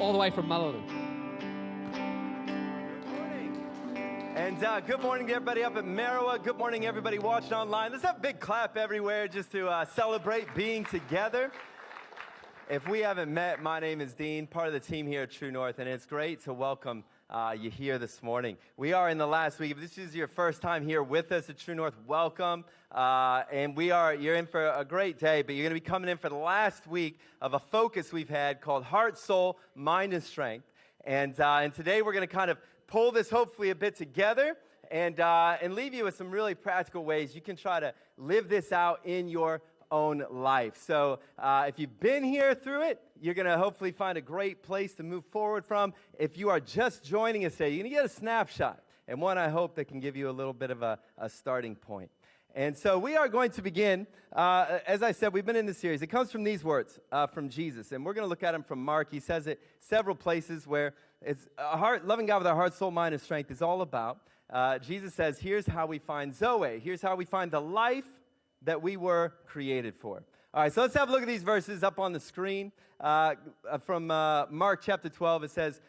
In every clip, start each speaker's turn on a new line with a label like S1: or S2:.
S1: all the way from Mullaloo.
S2: And good morning to everybody up at Marawa. Good morning, everybody watching online. Let's have a big clap everywhere just to celebrate being together. If we haven't met, my name is Dean, part of the team here at True North, and it's great to welcome you here this morning. We are in the last week. If this is your first time here with us at True North, welcome. And you're in for a great day, but you're going to be coming in for the last week of a focus we've had called Heart, Soul, Mind, and Strength. And today we're going to kind of pull this hopefully a bit together and leave you with some really practical ways you can try to live this out in your own life. So if you've been here through it, you're going to hopefully find a great place to move forward from. If you are just joining us today, you're going to get a snapshot, and one I hope that can give you a little bit of a starting point. And so we are going to begin, as I said, we've been in this series. It comes from these words from Jesus, and we're going to look at them from Mark. He says it several places where it's loving God with our heart, soul, mind, and strength is all about. Jesus says, here's how we find Zoe. Here's how we find the life that we were created for. All right, so let's have a look at these verses up on the screen. From Mark chapter 12, it says,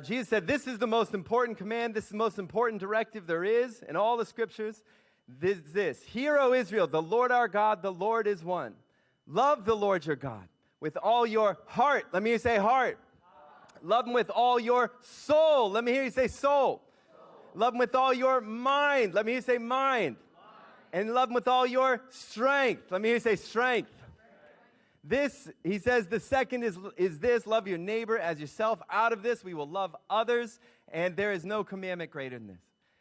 S2: Jesus said, this is the most important command. This is the most important directive there is in all the scriptures. This, hear, O Israel, the Lord our God, the Lord is one. Love the Lord your God with all your heart. Let me hear you say heart. Love him with all your soul. Let me hear you say soul. Love him with all your mind. Let me hear you say mind. And love him with all your strength. Let me hear you say strength. This, he says, the second is this, love your neighbor as yourself. Out of this, we will love others, and there is no commandment greater than this.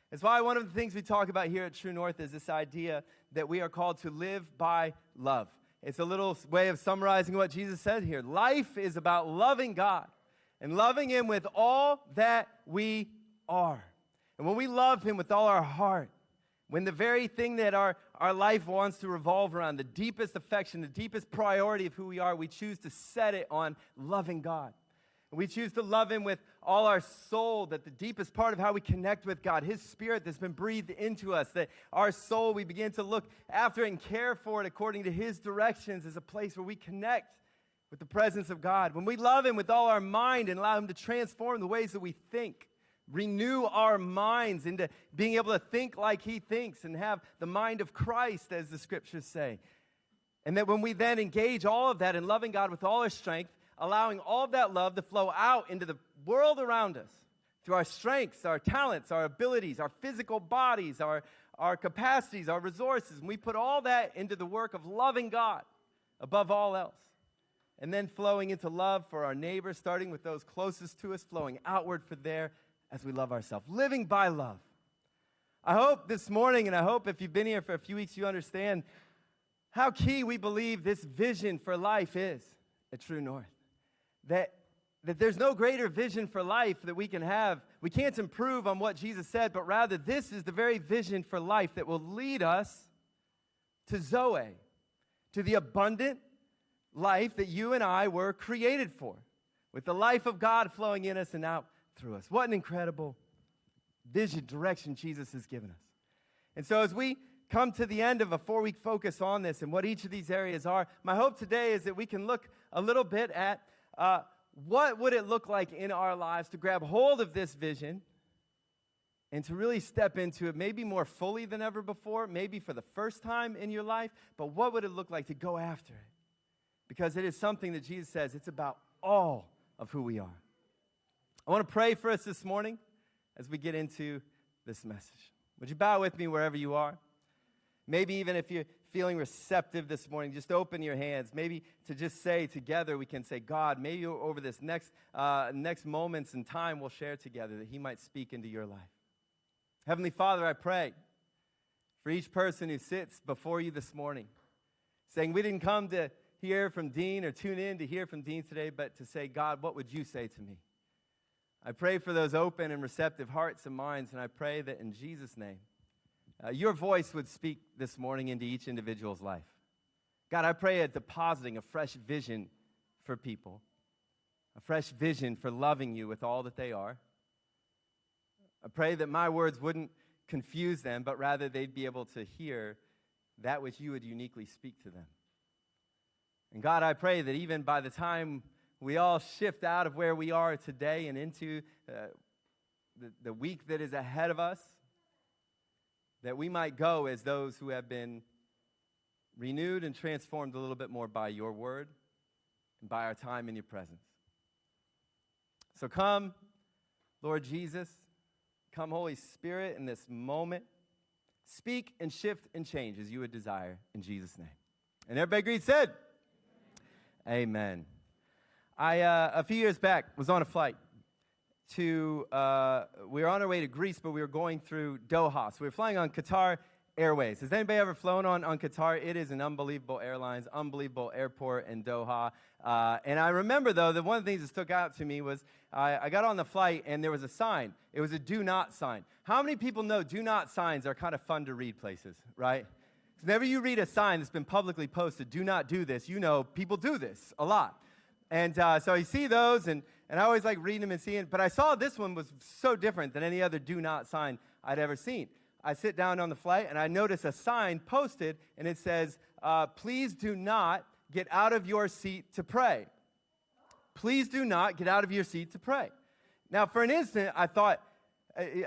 S2: That's why one of the things we talk about here at True North is this idea that we are called to live by love. It's a little way of summarizing what Jesus said here. Life is about loving God and loving him with all that we are. And when we love him with all our heart, when the very thing that our life wants to revolve around, the deepest affection, the deepest priority of who we are, we choose to set it on loving God. And we choose to love him with all our soul, that the deepest part of how we connect with God, his spirit that's been breathed into us, that our soul, we begin to look after and care for it according to his directions as a place where we connect with the presence of God. When we love him with all our mind and allow him to transform the ways that we think, renew our minds into being able to think like he thinks and have the mind of Christ, as the scriptures say. And that when we then engage all of that in loving God with all our strength, allowing all of that love to flow out into the world around us through our strengths, our talents, our abilities, our physical bodies, our capacities, our resources, and we put all that into the work of loving God above all else. And then flowing into love for our neighbors, starting with those closest to us, flowing outward for there as we love ourselves, living by love. I hope this morning, and I hope if you've been here for a few weeks, you understand how key we believe this vision for life is at True North. That there's no greater vision for life that we can have. We can't improve on what Jesus said, but rather this is the very vision for life that will lead us to Zoe, to the abundant life that you and I were created for, with the life of God flowing in us and out through us. What an incredible vision, direction Jesus has given us. And so as we come to the end of a 4-week focus on this and what each of these areas are, my hope today is that we can look a little bit at what would it look like in our lives to grab hold of this vision and to really step into it maybe more fully than ever before, maybe for the first time in your life, but what would it look like to go after it? Because it is something that Jesus says, it's about all of who we are. I want to pray for us this morning as we get into this message. Would you bow with me wherever you are? Maybe even if you're feeling receptive this morning, just open your hands. Maybe to just say together, we can say, God, maybe over this next moments in time we'll share together that he might speak into your life. Heavenly Father, I pray for each person who sits before you this morning, saying we didn't come to hear from Dean or tune in to hear from Dean today, but to say, God, what would you say to me? I pray for those open and receptive hearts and minds, and I pray that in Jesus' name, your voice would speak this morning into each individual's life. God, I pray a depositing a fresh vision for people, a fresh vision for loving you with all that they are. I pray that my words wouldn't confuse them, but rather they'd be able to hear that which you would uniquely speak to them. And God, I pray that even by the time we all shift out of where we are today and into the week that is ahead of us, that we might go as those who have been renewed and transformed a little bit more by your word and by our time in your presence. So come, Lord Jesus, come, Holy Spirit, in this moment. Speak and shift and change as you would desire, in Jesus' name. And everybody agreed, said, Amen. A few years back, was on a flight to, we were on our way to Greece, but we were going through Doha. So we were flying on Qatar Airways. Has anybody ever flown on Qatar? It is an unbelievable airlines, unbelievable airport in Doha. And I remember, though, that one of the things that stuck out to me was I got on the flight, and there was a sign. It was a do not sign. How many people know do not signs are kind of fun to read places, right? Whenever you read a sign that's been publicly posted, do not do this, you know people do this a lot. And so you see those, and I always like reading them and seeing, but I saw this one was so different than any other do not sign I'd ever seen. I sit down on the flight, and I notice a sign posted, and it says, please do not get out of your seat to pray. Please do not get out of your seat to pray. Now, for an instant, I thought,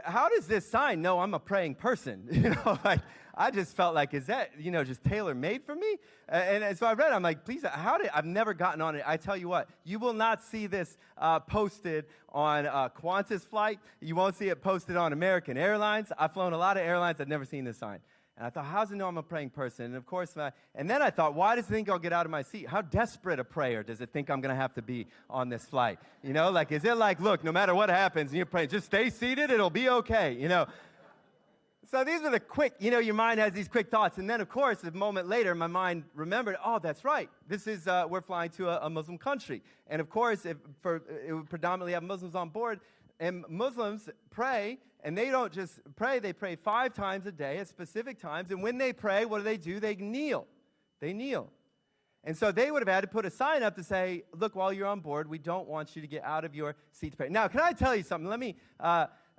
S2: how does this sign know I'm a praying person? Like, I just felt like, is that, just tailor-made for me? And so I read it. I'm like, please, I've never gotten on it. I tell you what, you will not see this posted on Qantas flight. You won't see it posted on American Airlines. I've flown a lot of airlines. I've never seen this sign. And I thought, how does it know I'm a praying person? And of course, and then I thought, why does it think I'll get out of my seat? How desperate a prayer does it think I'm going to have to be on this flight? Like, is it like, look, no matter what happens, and you're praying, just stay seated, it'll be okay, So these are the quick, your mind has these quick thoughts. And then, of course, a moment later, my mind remembered, oh, that's right. This is, we're flying to a Muslim country. And of course, it would predominantly have Muslims on board. And Muslims pray, and they don't just pray, they pray 5 times a day at specific times. And when they pray, what do? They kneel. They kneel. And so they would have had to put a sign up to say, look, while you're on board, we don't want you to get out of your seat to pray. Now, can I tell you something? Let me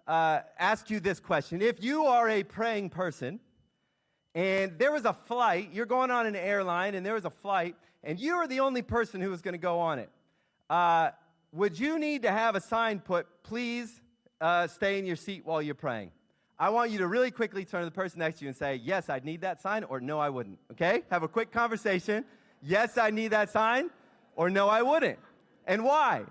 S2: ask you this question. If you are a praying person, and there was a flight, you're going on an airline, and there was a flight, and you are the only person who was going to go on it, would you need to have a sign put, please stay in your seat while you're praying? I want you to really quickly turn to the person next to you and say, yes, I'd need that sign, or no, I wouldn't. Okay? Have a quick conversation. Yes, I need that sign, or no, I wouldn't. And why?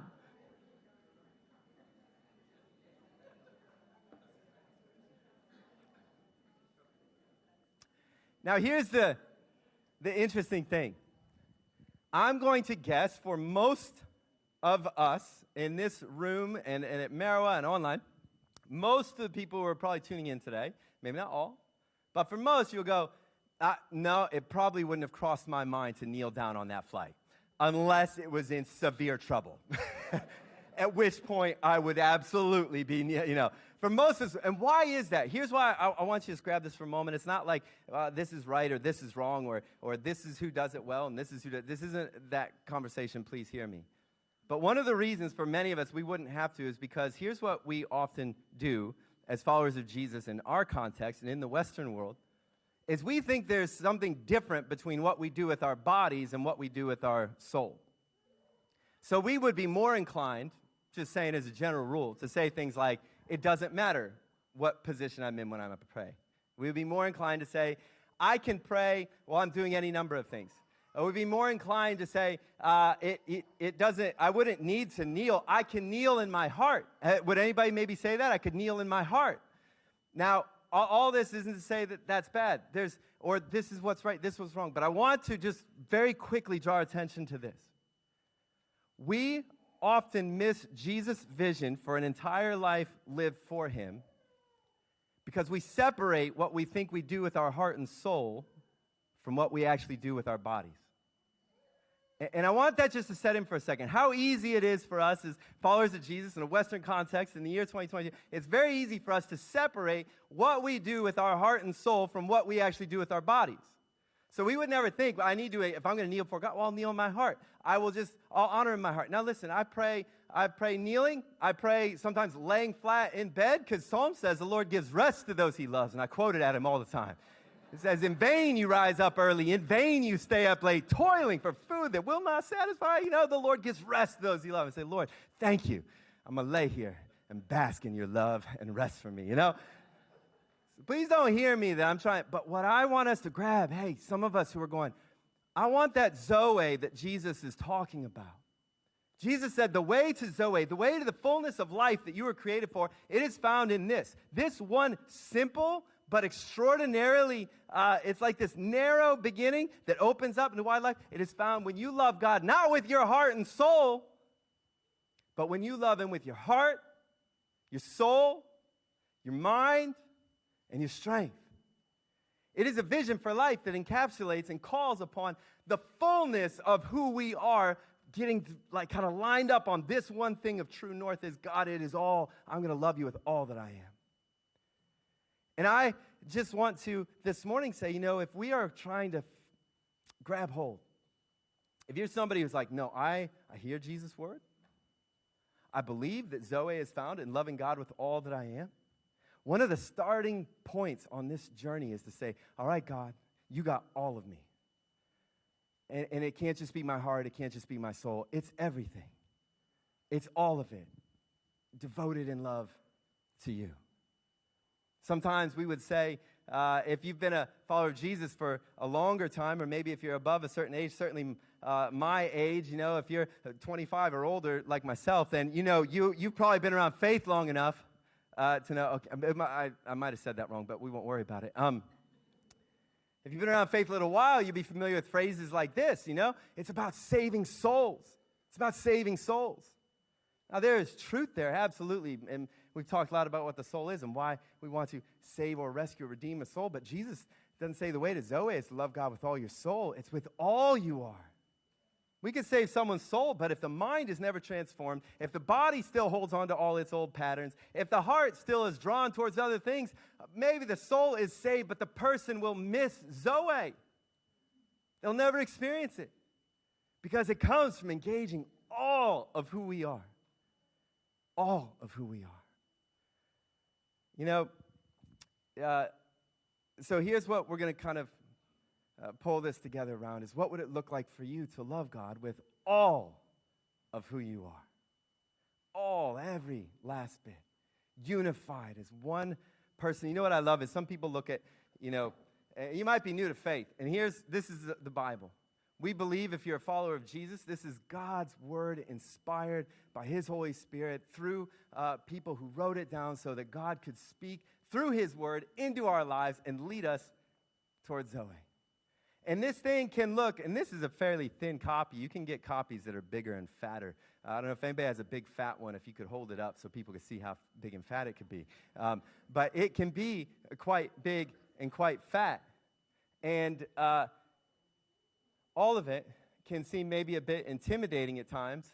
S2: Now, here's the interesting thing. I'm going to guess for most of us in this room and at Marawa and online, most of the people who are probably tuning in today, maybe not all, but for most, you'll go, no, it probably wouldn't have crossed my mind to kneel down on that flight unless it was in severe trouble. At which point, I would absolutely be, for most of us. And why is that? Here's why I want you to just grab this for a moment. It's not like this is right or this is wrong or this is who does it well and this is who does it. This isn't that conversation. Please hear me. But one of the reasons for many of us we wouldn't have to is because here's what we often do as followers of Jesus in our context and in the Western world, is we think there's something different between what we do with our bodies and what we do with our soul. So we would be more inclined, just saying as a general rule, to say things like, it doesn't matter what position I'm in when I'm up to pray. We would be more inclined to say, I can pray while I'm doing any number of things. Or we'd be more inclined to say, it doesn't, I wouldn't need to kneel. I can kneel in my heart. Would anybody maybe say that? I could kneel in my heart. Now, all this isn't to say that that's bad. Or this is what's right, this was wrong. But I want to just very quickly draw attention to this. We often miss Jesus' vision for an entire life lived for him because we separate what we think we do with our heart and soul from what we actually do with our bodies. And I want that just to set in for a second. How easy it is for us as followers of Jesus in a Western context in the year 2020, it's very easy for us to separate what we do with our heart and soul from what we actually do with our bodies. So we would never think, I need to, if I'm going to kneel before God, well, I'll kneel in my heart. I'll honor in my heart. Now listen, I pray kneeling. I pray sometimes laying flat in bed because Psalm says the Lord gives rest to those he loves. And I quote it at him all the time. It says, in vain you rise up early, in vain you stay up late, toiling for food that will not satisfy. You know, the Lord gives rest to those he loves. And say, Lord, thank you. I'm going to lay here and bask in your love and rest for me, you know? So please don't hear me that I'm trying, but what I want us to grab, hey, some of us who are going, I want that Zoe that Jesus is talking about. Jesus said the way to Zoe, the way to the fullness of life that you were created for, it is found in this. This one simple but extraordinarily, it's like this narrow beginning that opens up into wide life. It is found when you love God, not with your heart and soul, but when you love him with your heart, your soul, your mind, and your strength. It is a vision for life that encapsulates and calls upon the fullness of who we are, getting like kind of lined up on this one thing of true north is God, it is all, I'm going to love you with all that I am. And I just want to this morning say, you know, if we are trying to grab hold, if you're somebody who's like, no, I hear Jesus' word, I believe that Zoe is found in loving God with all that I am. One of the starting points on this journey is to say, all right, God, you got all of me. And it can't just be my heart. It can't just be my soul. It's everything. It's all of it, devoted in love to you. Sometimes we would say, if you've been a follower of Jesus for a longer time, or maybe if you're above a certain age, certainly my age, you know, if you're 25 or older like myself, then, you know, you've probably been around faith long enough to know, okay, I might have said that wrong, but we won't worry about it. If you've been around faith a little while, you'll be familiar with phrases like this, you know? It's about saving souls. It's about saving souls. Now, there is truth there, absolutely, and we've talked a lot about what the soul is and why we want to save or rescue or redeem a soul, but Jesus doesn't say the way to Zoe is to love God with all your soul. It's with all you are. We can save someone's soul, but if the mind is never transformed, if the body still holds on to all its old patterns, if the heart still is drawn towards other things, maybe the soul is saved, but the person will miss Zoe. They'll never experience it because it comes from engaging all of who we are. All of who we are. You know, so here's what we're going to kind of pull this together around is what would it look like for you to love God with all of who you are? All, every last bit. Unified as one person. You know what I love is some people look at, you know, you might be new to faith. And this is the Bible. We believe if you're a follower of Jesus, this is God's word inspired by his Holy Spirit through people who wrote it down so that God could speak through his word into our lives and lead us towards Zoe. And this thing can look, and this is a fairly thin copy. You can get copies that are bigger and fatter. I don't know if anybody has a big fat one, if you could hold it up so people could see how big and fat it could be. But it can be quite big and quite fat. And all of it can seem maybe a bit intimidating at times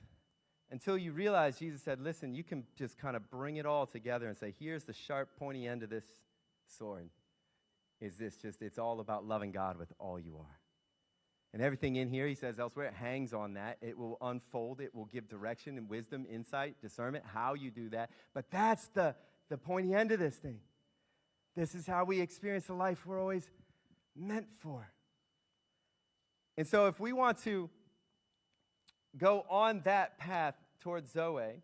S2: until you realize Jesus said, listen, you can just kind of bring it all together and say, here's the sharp, pointy end of this sword. Is this just, it's all about loving God with all you are. And everything in here, he says elsewhere, it hangs on that. It will unfold. It will give direction and wisdom, insight, discernment, how you do that. But that's the pointy end of this thing. This is how we experience the life we're always meant for. And so if we want to go on that path towards Zoe,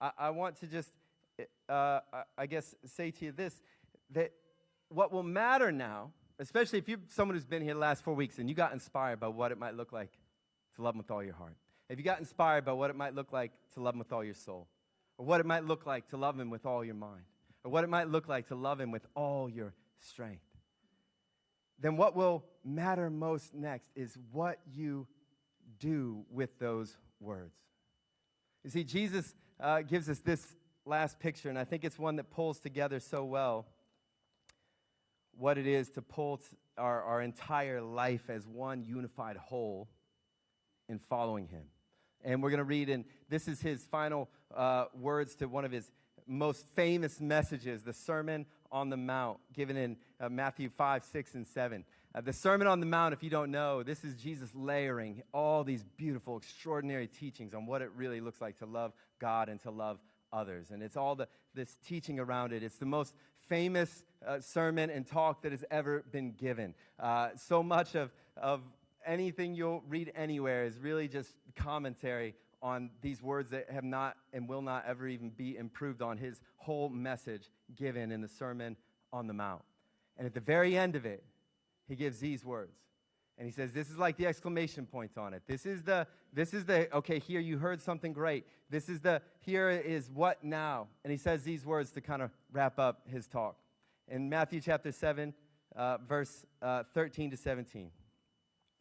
S2: I want to just, I guess, say to you this, that what will matter now, especially if you're someone who's been here the last 4 weeks and you got inspired by what it might look like to love him with all your heart, if you got inspired by what it might look like to love him with all your soul, or what it might look like to love him with all your mind, or what it might look like to love him with all your strength, then what will matter most next is what you do with those words. You see, Jesus gives us this last picture, and I think it's one that pulls together so well what it is to pull our entire life as one unified whole in following him. And we're going to read, and this is his final words to one of his most famous messages, the Sermon on the Mount, given in Matthew 5, 6, and 7. The Sermon on the Mount, if you don't know, this is Jesus layering all these beautiful, extraordinary teachings on what it really looks like to love God and to love others. And it's all this teaching around it. It's the most famous sermon and talk that has ever been given. So much of anything you'll read anywhere is really just commentary on these words that have not and will not ever even be improved on his whole message given in the Sermon on the Mount. And at the very end of it, he gives these words. And he says, this is like the exclamation points on it. This is the, okay, here you heard something great. Here is what now? And he says these words to kind of wrap up his talk. In Matthew chapter 7, verse 13 to 17.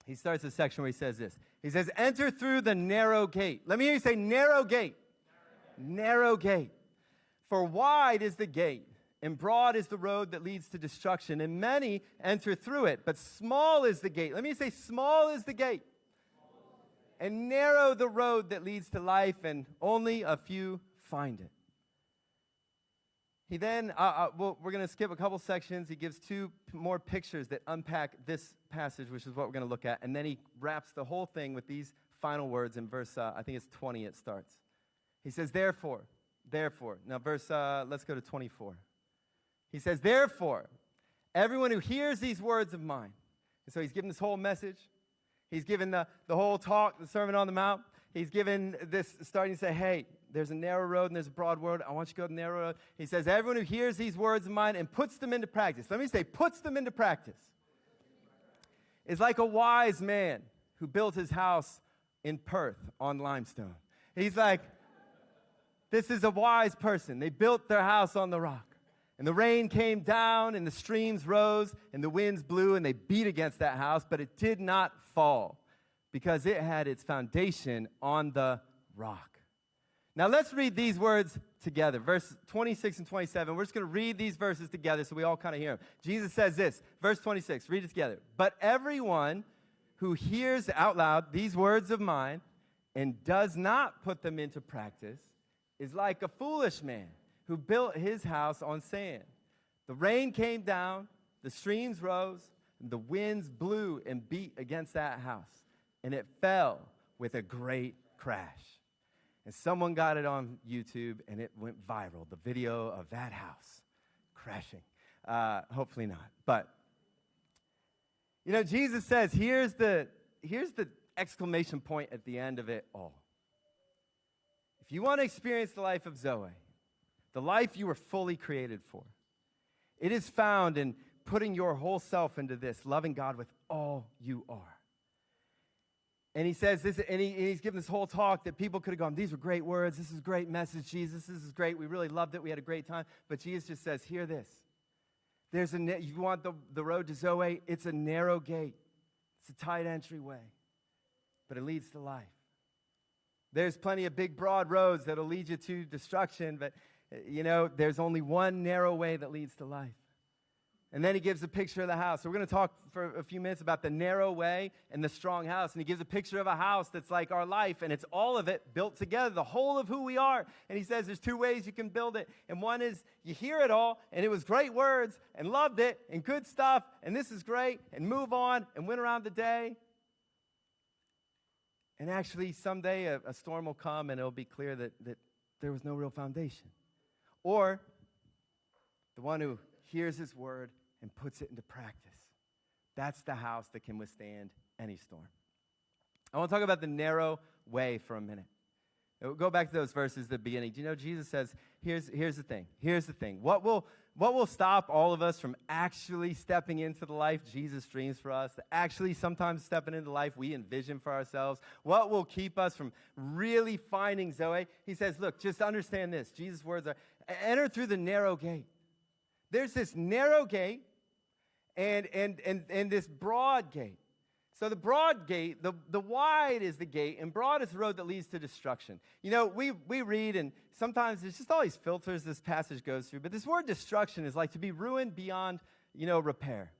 S2: He starts a section where he says this. He says, enter through the narrow gate. Let me hear you say, narrow gate. Narrow gate. For wide is the gate, and broad is the road that leads to destruction, and many enter through it. But small is the gate. Let me say, small is the gate. And narrow the road that leads to life, and only a few find it. He then, we're going to skip a couple sections. He gives two more pictures that unpack this passage, which is what we're going to look at. And then he wraps the whole thing with these final words in verse, I think it's 20 it starts. He says, therefore. Now let's go to 24. He says, therefore, everyone who hears these words of mine. And so he's given this whole message. He's given the whole talk, the Sermon on the Mount. He's given this, starting to say, hey, there's a narrow road and there's a broad road. I want you to go to the narrow road. He says, everyone who hears these words of mine and puts them into practice. Let me say, puts them into practice. Is like a wise man who built his house in Perth on limestone. He's like, this is a wise person. They built their house on the rock. And the rain came down, and the streams rose, and the winds blew, and they beat against that house, but it did not fall because it had its foundation on the rock. Now let's read these words together. Verse 26 and 27. We're just going to read these verses together so we all kind of hear them. Jesus says this, verse 26, read it together. But everyone who hears out loud these words of mine and does not put them into practice is like a foolish man who built his house on sand. The rain came down, the streams rose, and the winds blew and beat against that house, and it fell with a great crash. And someone got it on YouTube, and it went viral, the video of that house crashing. Hopefully not. But, Jesus says, here's the exclamation point at the end of it all. If you want to experience the life of Zoe, the life you were fully created for, it is found in putting your whole self into this, loving God with all you are. And he says this, and he's given this whole talk that people could have gone, these were great words, this is a great message, Jesus, this is great, we really loved it, we had a great time. But Jesus just says, hear this. You want the road to Zoe, it's a narrow gate. It's a tight entryway, but it leads to life. There's plenty of big, broad roads that'll lead you to destruction, but, there's only one narrow way that leads to life. And then he gives a picture of the house. So we're going to talk for a few minutes about the narrow way and the strong house. And he gives a picture of a house that's like our life, and it's all of it built together, the whole of who we are. And he says there's two ways you can build it. And one is you hear it all, and it was great words, and loved it, and good stuff, and this is great, and move on, and went around the day. And actually, someday a storm will come, and it'll be clear that there was no real foundation. Or the one who hears his word and puts it into practice. That's the house that can withstand any storm. I want to talk about the narrow way for a minute. We'll go back to those verses at the beginning. Do you know Jesus says, here's the thing. Here's the thing. What will stop all of us from actually stepping into the life Jesus dreams for us, actually sometimes stepping into the life we envision for ourselves? What will keep us from really finding Zoe? He says, look, just understand this. Jesus' words are, enter through the narrow gate. There's this narrow gate and this broad gate. So the broad gate, the wide is the gate, and broad is the road that leads to destruction. We read, and sometimes there's just all these filters this passage goes through, but this word destruction is like to be ruined beyond, repair.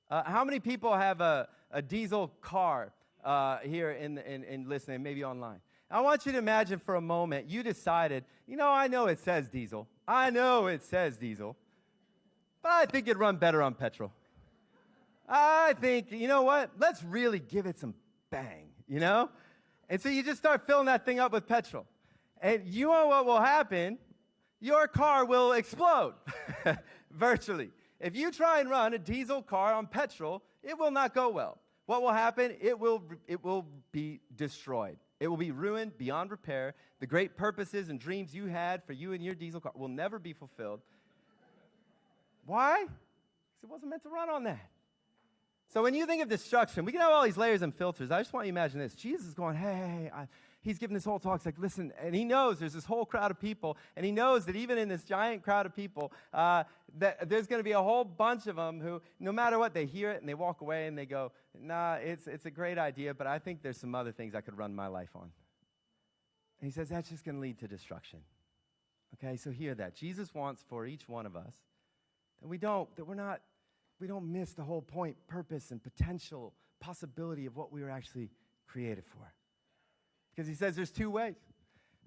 S2: How many people have a diesel car here in listening, maybe online? I want you to imagine for a moment, you decided, I know it says diesel. But I think it'd run better on petrol. I think, you know what? Let's really give it some bang, And so you just start filling that thing up with petrol. And you know what will happen? Your car will explode, virtually. If you try and run a diesel car on petrol, it will not go well. What will happen? It will be destroyed. It will be ruined beyond repair. The great purposes and dreams you had for you and your diesel car will never be fulfilled. Why? Because it wasn't meant to run on that. So when you think of destruction, we can have all these layers and filters. I just want you to imagine this. Jesus is going, hey, he's giving this whole talk. It's like, listen, and he knows there's this whole crowd of people, and he knows that even in this giant crowd of people, that there's going to be a whole bunch of them who, no matter what, they hear it and they walk away and they go, nah, it's a great idea, but I think there's some other things I could run my life on. And he says that's just going to lead to destruction. Okay, so hear that. Jesus wants for each one of us that we don't miss the whole point, purpose, and potential possibility of what we were actually created for. Because he says there's two ways.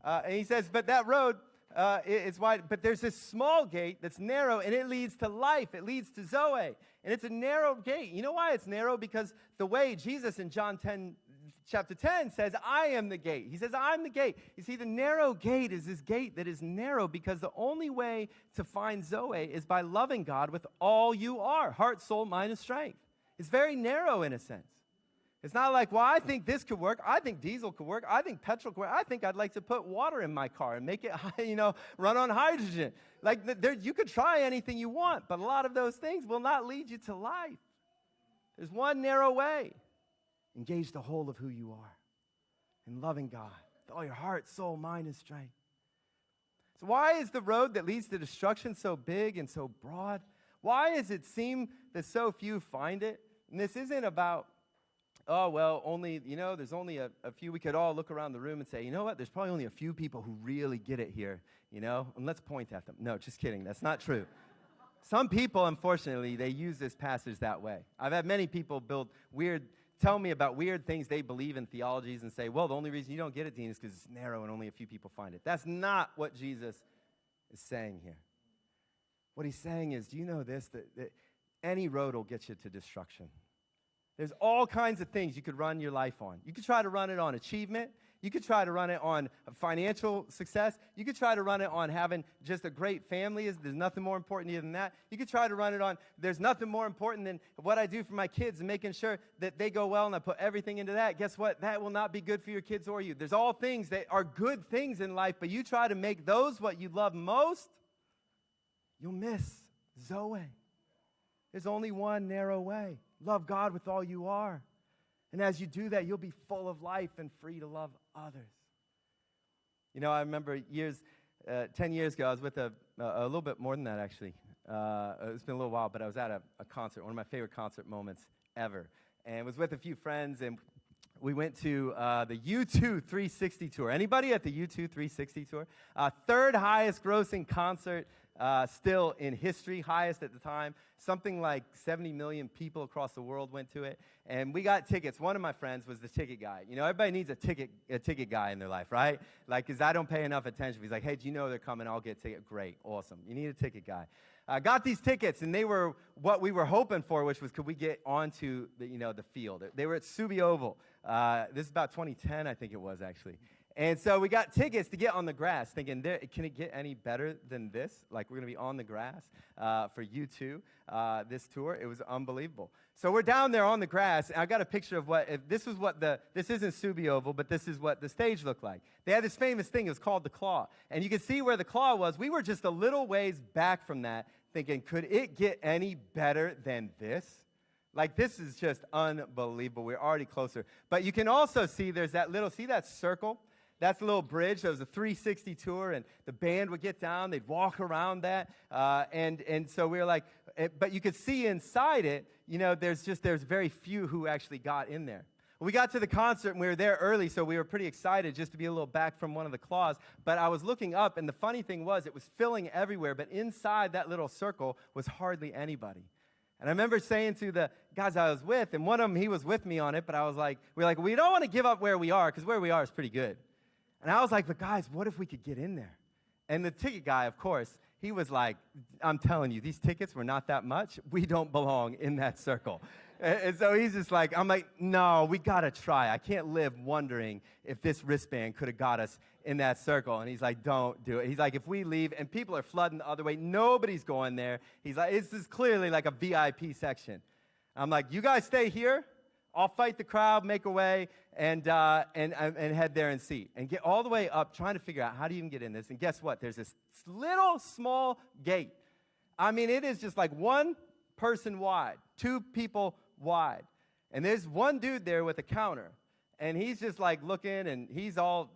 S2: And he says, but that road is wide, but there's this small gate that's narrow, and it leads to life. It leads to Zoe. And it's a narrow gate. You know why it's narrow? Because the way Jesus in John 10, chapter 10 says, I am the gate. He says, I'm the gate. You see, the narrow gate is this gate that is narrow because the only way to find Zoe is by loving God with all you are, heart, soul, mind, and strength. It's very narrow in a sense. It's not like, well, I think this could work. I think diesel could work. I think petrol could work. I think I'd like to put water in my car and make it, run on hydrogen. Like, you could try anything you want, but a lot of those things will not lead you to life. There's one narrow way. Engage the whole of who you are in loving God with all your heart, soul, mind, and strength. So why is the road that leads to destruction so big and so broad? Why does it seem that so few find it? And this isn't about, oh, well, there's only a few. We could all look around the room and say, you know what? There's probably only a few people who really get it here, and let's point at them. No, just kidding. That's not true. Some people, unfortunately, they use this passage that way. I've had many people tell me about weird things they believe in theologies and say, well, the only reason you don't get it, Dean, is because it's narrow and only a few people find it. That's not what Jesus is saying here. What he's saying is, do you know this, that any road will get you to destruction? There's all kinds of things you could run your life on. You could try to run it on achievement. You could try to run it on financial success. You could try to run it on having just a great family. There's nothing more important than that. You could try to run it on, there's nothing more important than what I do for my kids and making sure that they go well, and I put everything into that. Guess what? That will not be good for your kids or you. There's all things that are good things in life, but you try to make those what you love most, you'll miss Zoe. There's only one narrow way. Love God with all you are. And as you do that, you'll be full of life and free to love others. I remember 10 years ago, I was with a little bit more than that, actually. It's been a little while, but I was at a concert, one of my favorite concert moments ever. And was with a few friends, and we went to the U2 360 tour. Anybody at the U2 360 tour? Third highest grossing concert still in history, highest at the time. Something like 70 million people across the world went to it. And we got tickets. One of my friends was the ticket guy. Everybody needs a ticket guy in their life, right? Like, because I don't pay enough attention. He's like, hey, do you know they're coming? I'll get a ticket. Great, awesome. You need a ticket guy. Got these tickets, and they were what we were hoping for, which was could we get onto the field. They were at Subi Oval. This is about 2010, I think it was, actually. And so we got tickets to get on the grass, thinking, can it get any better than this? Like, we're going to be on the grass for U2, this tour. It was unbelievable. So we're down there on the grass, and I got a picture of this isn't Subi Oval, but this is what the stage looked like. They had this famous thing. It was called the Claw. And you can see where the Claw was. We were just a little ways back from that, thinking, could it get any better than this? Like, this is just unbelievable. We're already closer. But you can also see there's see that circle? That's a little bridge. There was a 360 tour, and the band would get down. They'd walk around that. And so we were like, but you could see inside it, there's very few who actually got in there. We got to the concert, and we were there early, so we were pretty excited just to be a little back from one of the claws. But I was looking up, and the funny thing was it was filling everywhere, but inside that little circle was hardly anybody. And I remember saying to the guys I was with, and one of them, he was with me on it, but I was like, we don't want to give up where we are, because where we are is pretty good. And I was like, but guys, what if we could get in there? And the ticket guy, of course, he was like, I'm telling you, these tickets were not that much. We don't belong in that circle. And so he's just like, I'm like, no, we got to try. I can't live wondering if this wristband could have got us in that circle. And he's like, don't do it. He's like, if we leave and people are flooding the other way, nobody's going there. He's like, this is clearly like a VIP section. I'm like, you guys stay here. I'll fight the crowd, make a way, and head there and see. And get all the way up, trying to figure out how do you even get in this. And guess what? There's this little small gate. I mean, it is just like one person wide, two people wide. And there's one dude there with a counter. And he's just like looking, and he's all,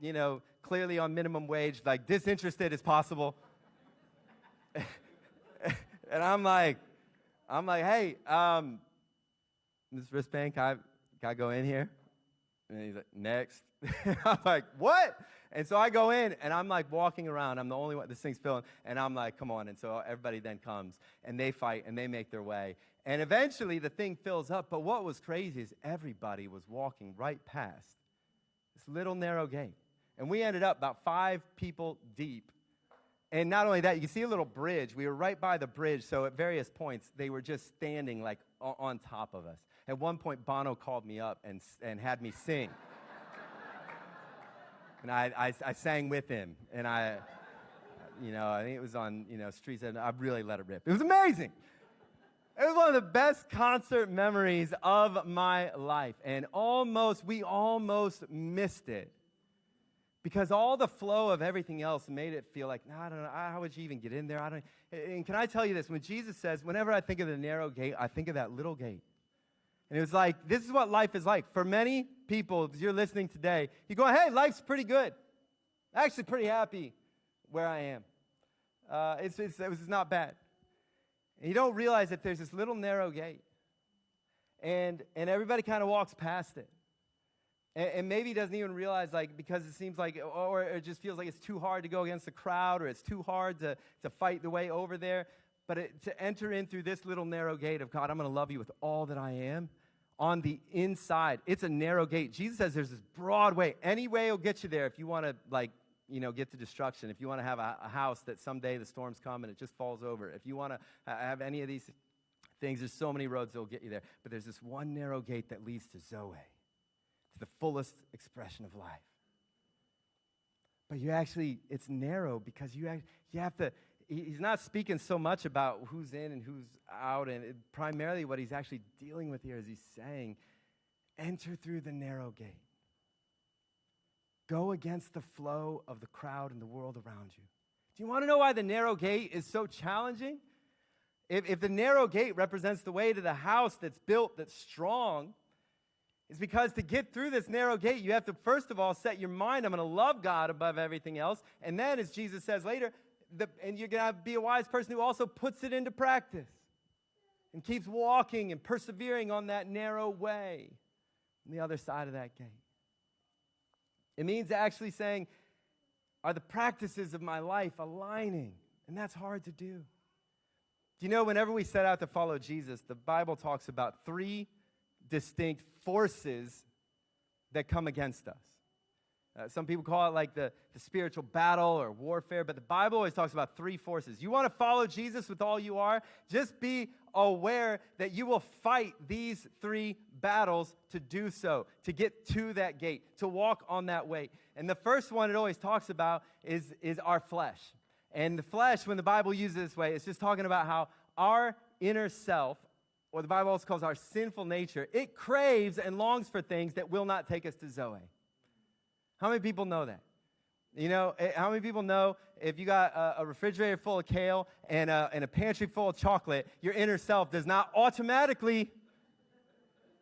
S2: clearly on minimum wage, like disinterested as possible. And I'm like, hey, this wristband, can I go in here? And he's like, next. I'm like, what? And so I go in, and I'm like walking around. I'm the only one, this thing's filling. And I'm like, come on. And so everybody then comes, and they fight, and they make their way. And eventually the thing fills up. But what was crazy is everybody was walking right past this little narrow gate. And we ended up about 5 people deep. And not only that, you can see a little bridge. We were right by the bridge, so at various points, they were just standing like on top of us. At one point, Bono called me up and had me sing. And I sang with him. And I think it was on, Streets, and I really let it rip. It was amazing. It was one of the best concert memories of my life. And we almost missed it. Because all the flow of everything else made it feel like, I don't know, how would you even get in there? And can I tell you this? When Jesus says, whenever I think of the narrow gate, I think of that little gate. And it was like, this is what life is like. For many people, as you're listening today, you go, hey, life's pretty good. Actually pretty happy where I am. It was not bad. And you don't realize that there's this little narrow gate. And everybody kind of walks past it. And maybe doesn't even realize, because it seems like, or it just feels like it's too hard to go against the crowd, or it's too hard to fight the way over there. But to enter in through this little narrow gate of, God, I'm going to love you with all that I am, on the inside, it's a narrow gate. Jesus says there's this broad way. Any way will get you there if you want to, get to destruction. If you want to have a house that someday the storms come and it just falls over. If you want to have any of these things, there's so many roads that will get you there. But there's this one narrow gate that leads to Zoe, to the fullest expression of life. But it's narrow because you have to, he's not speaking so much about who's in and who's out, and primarily what he's actually dealing with here is he's saying, enter through the narrow gate. Go against the flow of the crowd and the world around you. Do you want to know why the narrow gate is so challenging? If the narrow gate represents the way to the house that's built, that's strong, it's because to get through this narrow gate, you have to, first of all, set your mind, I'm going to love God above everything else. And then, as Jesus says later, and you're going to be a wise person who also puts it into practice and keeps walking and persevering on that narrow way on the other side of that gate. It means actually saying, are the practices of my life aligning? And that's hard to do. Do you know, whenever we set out to follow Jesus, the Bible talks about 3 distinct forces that come against us. Some people call it like the spiritual battle or warfare, but the Bible always talks about 3 forces. You want to follow Jesus with all you are? Just be aware that you will fight these 3 battles to do so, to get to that gate, to walk on that way. And the first one it always talks about is our flesh. And the flesh, when the Bible uses it this way, it's just talking about how our inner self, or the Bible also calls our sinful nature, it craves and longs for things that will not take us to Zoe. How many people know that? How many people know if you got a refrigerator full of kale and a pantry full of chocolate, your inner self does not automatically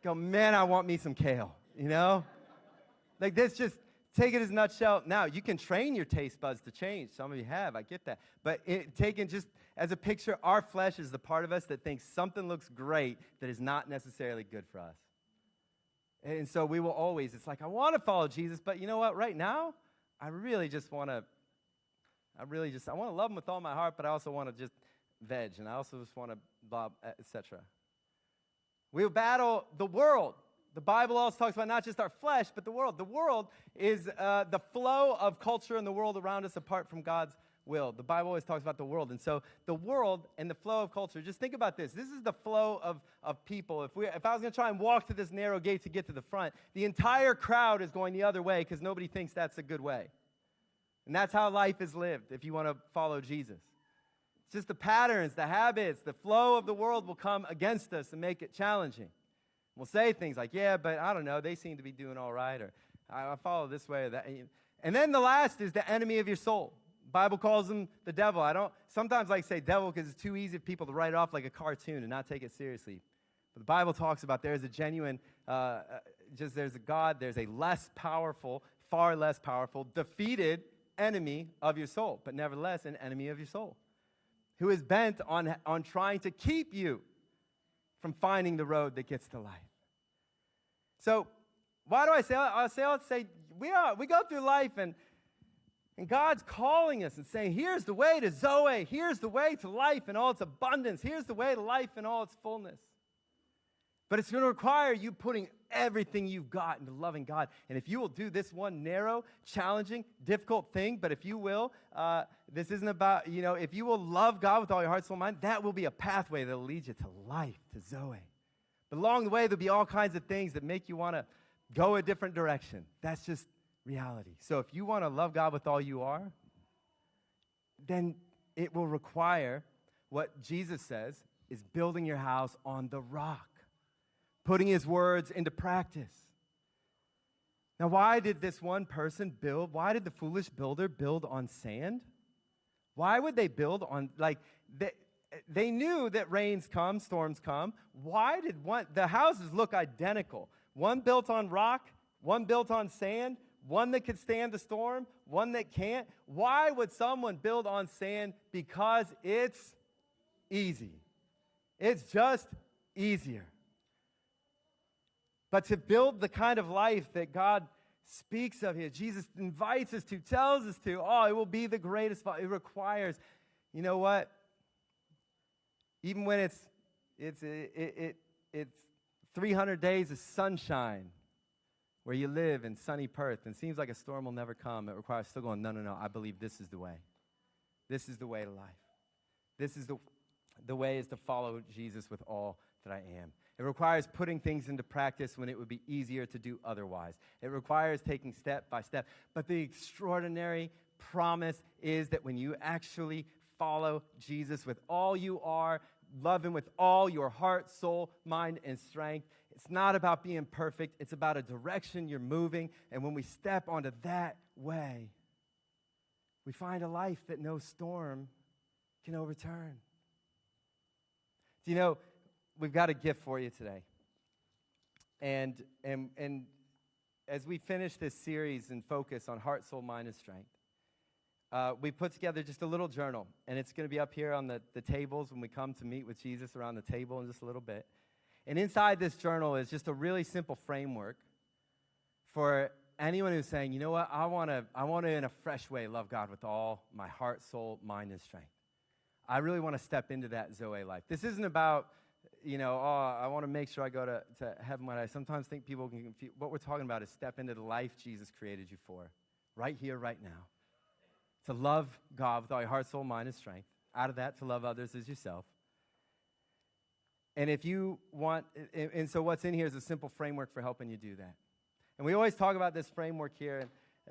S2: go, man, I want me some kale, Like this, just take it as a nutshell. Now, you can train your taste buds to change. Some of you have, I get that. But taken just as a picture, our flesh is the part of us that thinks something looks great that is not necessarily good for us. And so we will always, it's like, I want to follow Jesus, but you know what? Right now, I want to love him with all my heart, but I also want to just veg, and I also just want to blah, etc. We will battle the world. The Bible also talks about not just our flesh, but the world. The world is the flow of culture in the world around us apart from God's will. The Bible always talks about the world. And so the world and the flow of culture, just think about this. This is the flow of people. If I was going to try and walk to this narrow gate to get to the front, the entire crowd is going the other way because nobody thinks that's a good way. And that's how life is lived if you want to follow Jesus. It's just the patterns, the habits, the flow of the world will come against us and make it challenging. We'll say things like, yeah, but I don't know, they seem to be doing all right, or I follow this way or that. And then the last is the enemy of your soul. The Bible calls him the devil. I don't sometimes like to say devil because it's too easy for people to write it off like a cartoon and not take it seriously. But the Bible talks about there's a genuine, there's a God, there's a less powerful, far less powerful, defeated enemy of your soul, but nevertheless an enemy of your soul, who is bent on trying to keep you from finding the road that gets to life. So why do I say we go through life and God's calling us and saying, here's the way to Zoe, here's the way to life in all its abundance, here's the way to life in all its fullness. But it's going to require you putting everything you've got into loving God. And if you will do this one narrow, challenging, difficult thing, but if you will, this isn't about, if you will love God with all your heart, soul, mind, that will be a pathway that will lead you to life, to Zoe. But along the way, there'll be all kinds of things that make you want to go a different direction. That's just reality. So if you want to love God with all you are, then it will require what Jesus says is building your house on the rock, putting his words into practice. Now, why did this one person build? Why did the foolish builder build on sand? Why would they build on, they knew that rains come, storms come. Why did the houses look identical? One built on rock, one built on sand, one that could stand the storm, one that can't. Why would someone build on sand? Because it's easy. It's just easier. But to build the kind of life that God speaks of here, Jesus invites us to, tells us to, it will be the greatest. It requires, you know what? Even when it's 300 days of sunshine where you live in sunny Perth and it seems like a storm will never come, it requires still going, no, I believe this is the way. This is the way to life. This is the way is to follow Jesus with all that I am. It requires putting things into practice when it would be easier to do otherwise. It requires taking step by step. But the extraordinary promise is that when you actually follow Jesus with all you are, love him with all your heart, soul, mind, and strength, it's not about being perfect. It's about a direction you're moving. And when we step onto that way, we find a life that no storm can overturn. Do you know, we've got a gift for you today. And as we finish this series and focus on heart, soul, mind, and strength, we put together just a little journal. And it's going to be up here on the tables when we come to meet with Jesus around the table in just a little bit. And inside this journal is just a really simple framework for anyone who's saying, you know what, I want to in a fresh way love God with all my heart, soul, mind, and strength. I really want to step into that Zoe life. This isn't about, I want to make sure I go to heaven. What I sometimes think people can confuse. What we're talking about is step into the life Jesus created you for, right here, right now. To love God with all your heart, soul, mind, and strength. Out of that, to love others as yourself. And if you want, and so what's in here is a simple framework for helping you do that. And we always talk about this framework here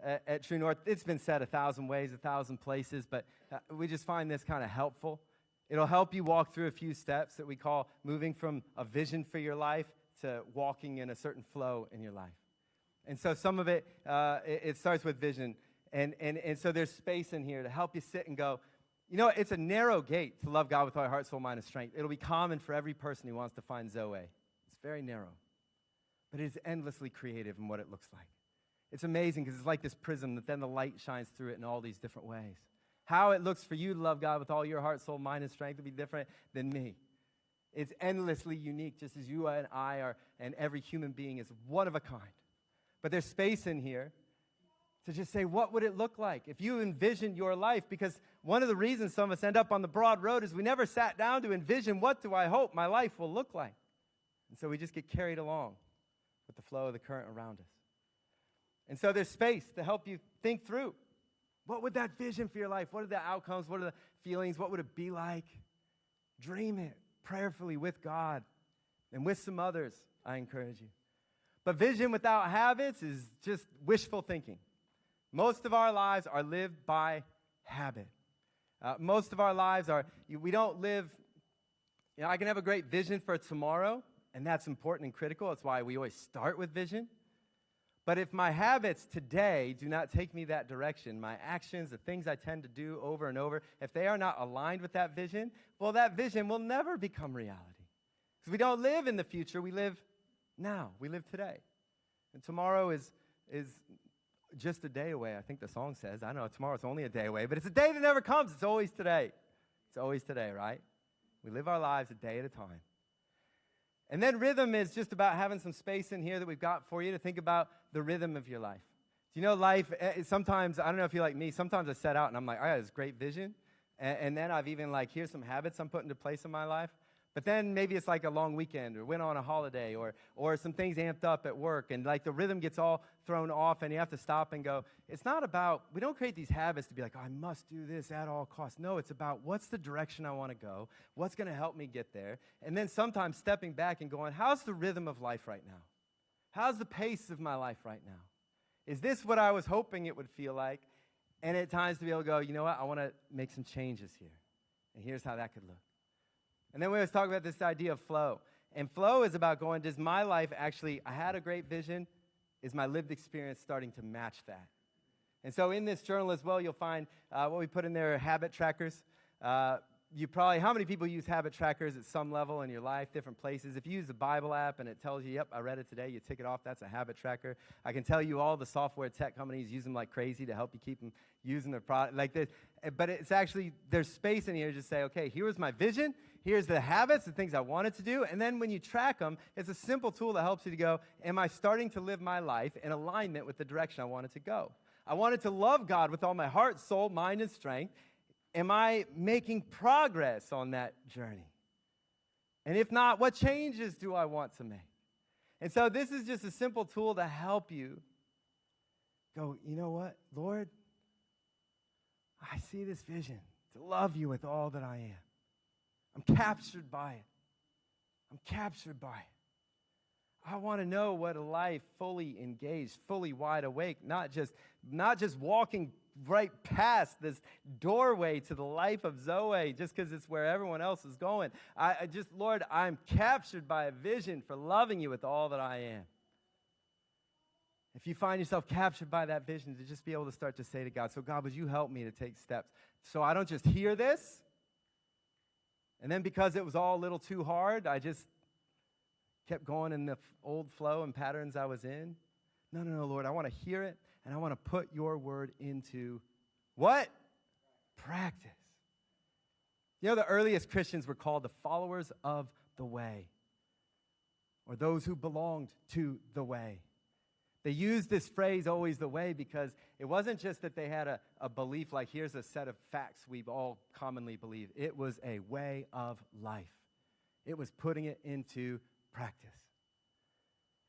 S2: at True North. It's been said 1,000 ways, 1,000 places, but we just find this kind of helpful. It'll help you walk through a few steps that we call moving from a vision for your life to walking in a certain flow in your life. And so some of it, it starts with vision. And so there's space in here to help you sit and go, it's a narrow gate to love God with all your heart, soul, mind, and strength. It'll be common for every person who wants to find Zoe. It's very narrow. But it is endlessly creative in what it looks like. It's amazing because it's like this prism that then the light shines through it in all these different ways. How it looks for you to love God with all your heart, soul, mind, and strength will be different than me. It's endlessly unique, just as you and I are, and every human being is one of a kind. But there's space in here to just say, what would it look like if you envisioned your life? Because one of the reasons some of us end up on the broad road is we never sat down to envision, what do I hope my life will look like? And so we just get carried along with the flow of the current around us. And so there's space to help you think through. What would that vision for your life? What are the outcomes? What are the feelings? What would it be like? Dream it prayerfully with God and with some others, I encourage you. But vision without habits is just wishful thinking. Most of our lives are lived by habit. Most of our lives we don't live, I can have a great vision for tomorrow, and that's important and critical. That's why we always start with vision. But if my habits today do not take me that direction, my actions, the things I tend to do over and over, if they are not aligned with that vision, well, that vision will never become reality. Because we don't live in the future, we live now. We live today. And tomorrow is just a day away, I think the song says. I know tomorrow's only a day away, but it's a day that never comes. It's always today. It's always today, right? We live our lives a day at a time. And then rhythm is just about having some space in here that we've got for you to think about the rhythm of your life. Do you know life, sometimes, I don't know if you're like me, sometimes I set out and I'm like, I got this great vision. And then I've even here's some habits I'm putting into place in my life. But then maybe it's like a long weekend or went on a holiday or some things amped up at work and the rhythm gets all thrown off and you have to stop and go, it's not about, we don't create these habits to be like, oh, I must do this at all costs. No, it's about what's the direction I want to go, what's going to help me get there, and then sometimes stepping back and going, how's the rhythm of life right now? How's the pace of my life right now? Is this what I was hoping it would feel like? And at times to be able to go, you know what, I want to make some changes here. And here's how that could look. And then we always talk about this idea of flow. And flow is about going, does my life actually, I had a great vision, is my lived experience starting to match that? And so in this journal as well, you'll find what we put in there are habit trackers. How many people use habit trackers at some level in your life, different places? If you use the Bible app and it tells you, yep, I read it today, you tick it off, that's a habit tracker. I can tell you all the software tech companies use them like crazy to help you keep them using their product like this. But it's actually, there's space in here to just say, okay, here's my vision, here's the habits, the things I wanted to do, and then when you track them, it's a simple tool that helps you to go, am I starting to live my life in alignment with the direction I wanted to go? I wanted to love God with all my heart, soul, mind, and strength. Am I making progress on that journey? And if not, what changes do I want to make? And so this is just a simple tool to help you go, you know what, Lord, I see this vision to love you with all that I am. I'm captured by it. I'm captured by it. I want to know what a life fully engaged, fully wide awake, not just walking right past this doorway to the life of Zoe just because it's where everyone else is going. Lord, I'm captured by a vision for loving you with all that I am. If you find yourself captured by that vision, to just be able to start to say to God, so God, would you help me to take steps so I don't just hear this, and then because it was all a little too hard, I just kept going in the old flow and patterns I was in. No, Lord, I want to hear it, and I want to put your word into what? Practice. You know, the earliest Christians were called the followers of the way, or those who belonged to the way. They used this phrase, always the way, because it wasn't just that they had a belief like, here's a set of facts we all commonly believe. It was a way of life. It was putting it into practice.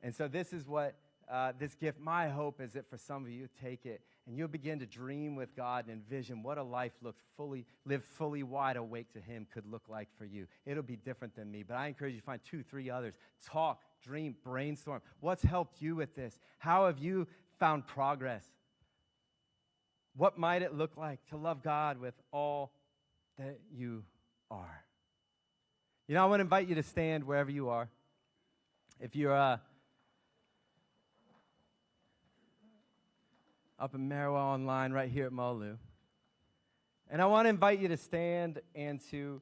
S2: And so this is what this gift, my hope is that for some of you, take it and you'll begin to dream with God and envision what a life lived fully wide awake to Him could look like for you. It'll be different than me, but I encourage you to find 2, 3 others. Talk, dream, brainstorm. What's helped you with this? How have you found progress? What might it look like to love God with all that you are? You know, I want to invite you to stand wherever you are. If you're up in Marrow online right here at Molu. And I want to invite you to stand and to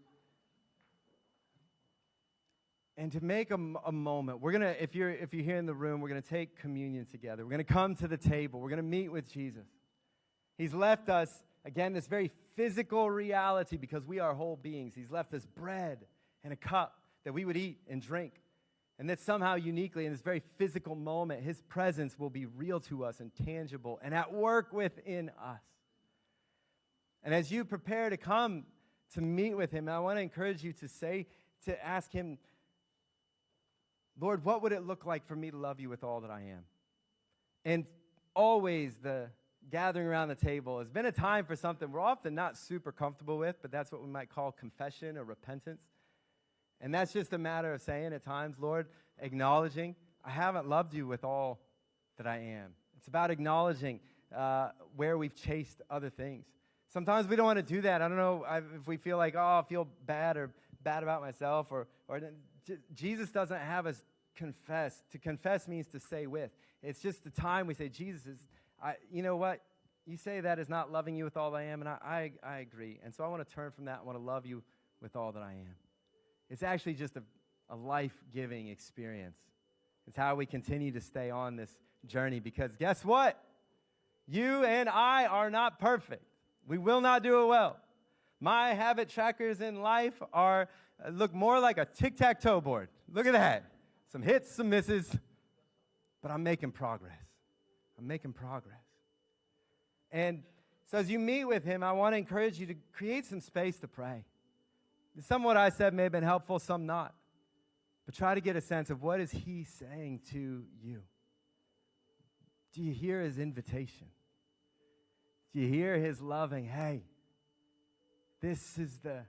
S2: make a moment. We're going to, if you're here in the room, we're going to take communion together. We're going to come to the table. We're going to meet with Jesus. He's left us, again, this very physical reality because we are whole beings. He's left us bread and a cup that we would eat and drink. And that somehow uniquely in this very physical moment, His presence will be real to us and tangible and at work within us. And as you prepare to come to meet with Him, I want to encourage you to ask Him, Lord, what would it look like for me to love you with all that I am? And always the gathering around the table has been a time for something we're often not super comfortable with, but that's what we might call confession or repentance. And that's just a matter of saying at times, Lord, acknowledging, I haven't loved you with all that I am. It's about acknowledging where we've chased other things. Sometimes we don't want to do that. I don't know if we feel like, I feel bad about myself, or Jesus doesn't have us confess. To confess means to say with. It's just the time we say, Jesus, you know what? You say that is not loving you with all I am, and I agree. And so I want to turn from that. I want to love you with all that I am. It's actually just a life-giving experience. It's how we continue to stay on this journey, because guess what? You and I are not perfect. We will not do it well. My habit trackers in life look more like a tic-tac-toe board. Look at that. Some hits, some misses, but I'm making progress. I'm making progress. And so as you meet with him, I want to encourage you to create some space to pray. Some of what I said may have been helpful, some not. But try to get a sense of what is he saying to you. Do you hear his invitation? Do you hear his loving, hey, this is the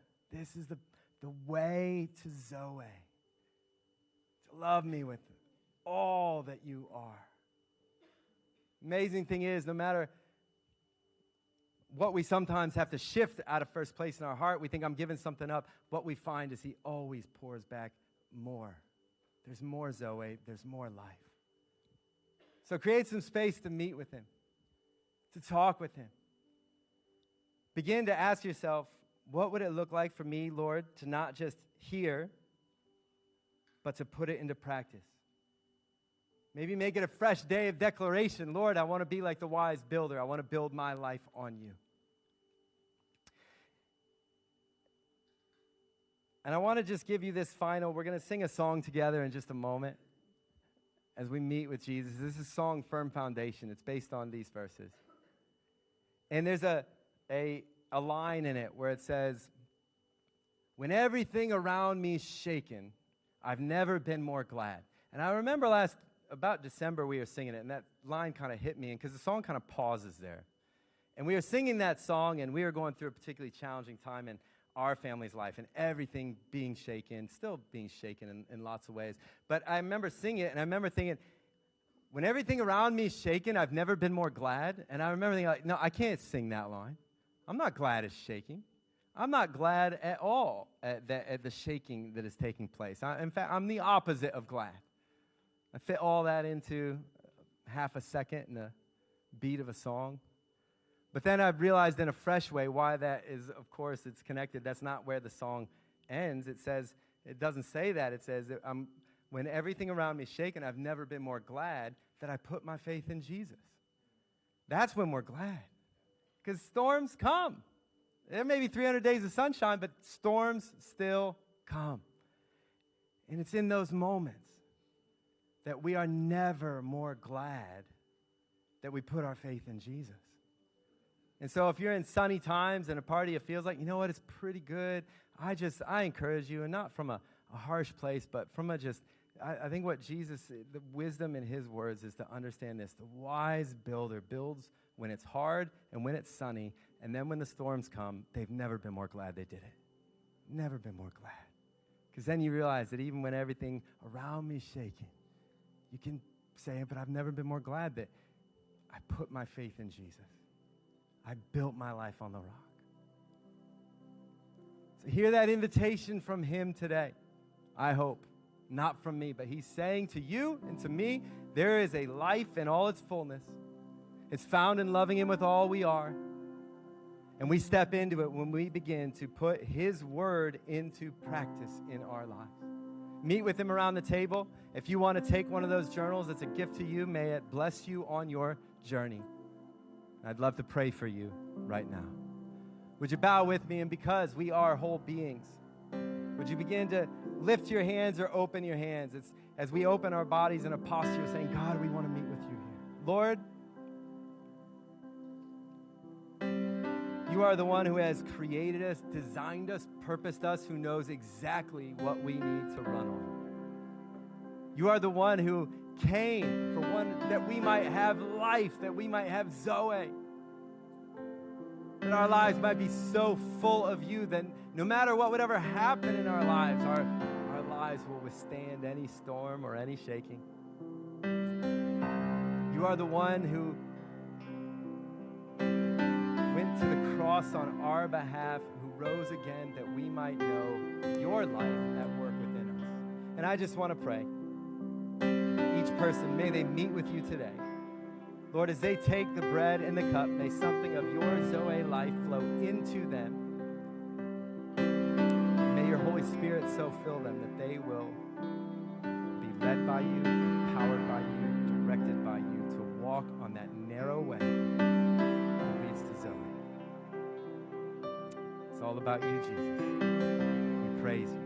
S2: way to Zoe. To love me with all that you are. Amazing thing is, no matter what we sometimes have to shift out of first place in our heart, we think I'm giving something up. What we find is he always pours back more. There's more Zoe. There's more life. So create some space to meet with him, to talk with him. Begin to ask yourself, what would it look like for me, Lord, to not just hear, but to put it into practice? Maybe make it a fresh day of declaration. Lord, I want to be like the wise builder. I want to build my life on you. And I want to just give you this final, we're going to sing a song together in just a moment as we meet with Jesus. This is a song, Firm Foundation. It's based on these verses. And there's a line in it where it says, when everything around me is shaken, I've never been more glad. And I remember about December we were singing it, and that line kind of hit me, because the song kind of pauses there. And we were singing that song, and we were going through a particularly challenging time in our family's life, and everything being shaken, still being shaken in lots of ways. But I remember singing it, and I remember thinking, when everything around me is shaken, I've never been more glad. And I remember thinking, no, I can't sing that line. I'm not glad it's shaking. I'm not glad at all at the shaking that is taking place. In fact, I'm the opposite of glad. I fit all that into half a second in a beat of a song. But then I've realized in a fresh way why that is, of course, it's connected. That's not where the song ends. It doesn't say that. It says, when everything around me is shaken, I've never been more glad that I put my faith in Jesus. That's when we're glad. Because storms come. There may be 300 days of sunshine, but storms still come. And it's in those moments that we are never more glad that we put our faith in Jesus. And so if you're in sunny times and a party, it feels like, you know what, it's pretty good. I encourage you, and not from a harsh place, but from I think what Jesus, the wisdom in his words is to understand this. The wise builder builds when it's hard and when it's sunny, and then when the storms come, they've never been more glad they did it. Never been more glad. Because then you realize that even when everything around me is shaking, you can say, but I've never been more glad that I put my faith in Jesus. I built my life on the rock. So hear that invitation from him today, I hope. Not from me, but he's saying to you and to me, there is a life in all its fullness. It's found in loving him with all we are. And we step into it when we begin to put his word into practice in our lives. Meet with him around the table. If you want to take one of those journals, it's a gift to you. May it bless you on your journey. I'd love to pray for you right now. Would you bow with me? And because we are whole beings, would you begin to lift your hands or open your hands? It's as we open our bodies in a posture saying, God, we want to meet with you here. Lord, you are the one who has created us, designed us, purposed us, who knows exactly what we need to run on. You are the one who came for one that we might have life, that we might have Zoe, that our lives might be so full of you that no matter what would ever happen in our lives will withstand any storm or any shaking. You are the one who went to the cross on our behalf, who rose again that we might know your life at work within us. And I just want to pray, each person, may they meet with you today. Lord, as they take the bread and the cup, may something of your Zoe life flow into them. May your Holy Spirit so fill them that they will be led by you, empowered by you, directed by you to walk on that narrow way that leads to Zoe. It's all about you, Jesus. We praise you.